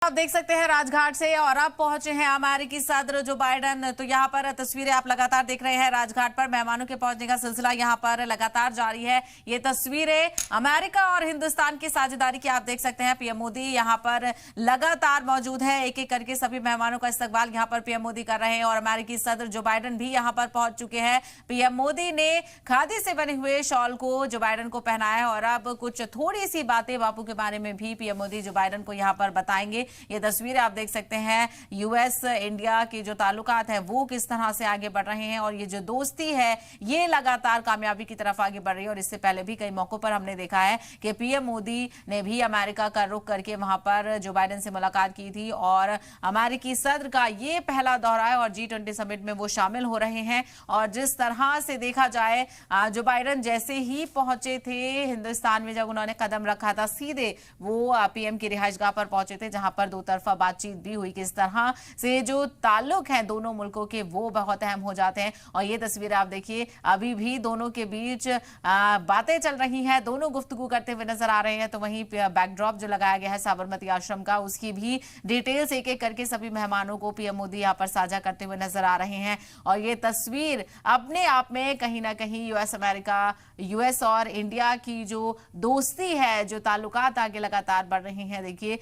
आप देख सकते हैं राजघाट से और अब पहुंचे हैं अमेरिकी सदर जो बाइडेन। तो यहां पर तस्वीरें आप लगातार देख रहे हैं। राजघाट पर मेहमानों के पहुंचने का सिलसिला यहां पर लगातार जारी है। ये तस्वीरें अमेरिका और हिंदुस्तान की साझेदारी की आप देख सकते हैं। पीएम मोदी यहां पर लगातार मौजूद है। एक एक करके सभी मेहमानों का इस्तकबाल यहां पर पीएम मोदी कर रहे हैं और अमेरिकी सदर जो बाइडेन भी यहां पर पहुंच चुके हैं। पीएम मोदी ने खादी से बने हुए शॉल को जो बाइडेन को पहनाया और अब कुछ थोड़ी सी बातें बापू के बारे में भी पीएम मोदी जो बाइडेन को यहां पर बताएंगे। ये तस्वीरें आप देख सकते हैं। यूएस इंडिया के जो ताल्लुकात हैं वो किस तरह से आगे बढ़ रहे हैं और ये जो दोस्ती है ये लगातार कामयाबी की तरफ आगे बढ़ रही है। और इससे पहले भी कई मौकों पर हमने देखा है कि पीएम मोदी ने भी अमेरिका का रुख करके वहां पर जो बाइडेन से मुलाकात की थी और अमेरिकी सदर का ये पहला दौरा है और G20 समिट में वो शामिल हो रहे हैं। और जिस तरह से देखा जाए जो बाइडेन जैसे ही पहुंचे थे हिंदुस्तान में, जब उन्होंने कदम रखा था सीधे वो पीएम की रिहाइशगाह पर पहुंचे थे जहां पर दो तरफा बातचीत भी हुई। किस तरह से जो ताल्लुक हैं दोनों मुल्कों के वो बहुत अहम हो जाते हैं। और ये तस्वीरें आप देखिए, अभी भी दोनों के बीच बातें चल रही हैं, दोनों गुफ्तगू करते हुए नजर आ रहे हैं। तो वहीं बैकड्रॉप जो लगाया गया है साबरमती आश्रम का, उसकी भी डिटेल्स एक एक करके सभी मेहमानों को पीएम मोदी यहाँ पर साझा करते हुए नजर आ रहे हैं। और ये तस्वीर अपने आप में कहीं ना कहीं यूएस और इंडिया की जो दोस्ती है, जो ताल्लुकात आगे लगातार बढ़ रहे हैं, देखिए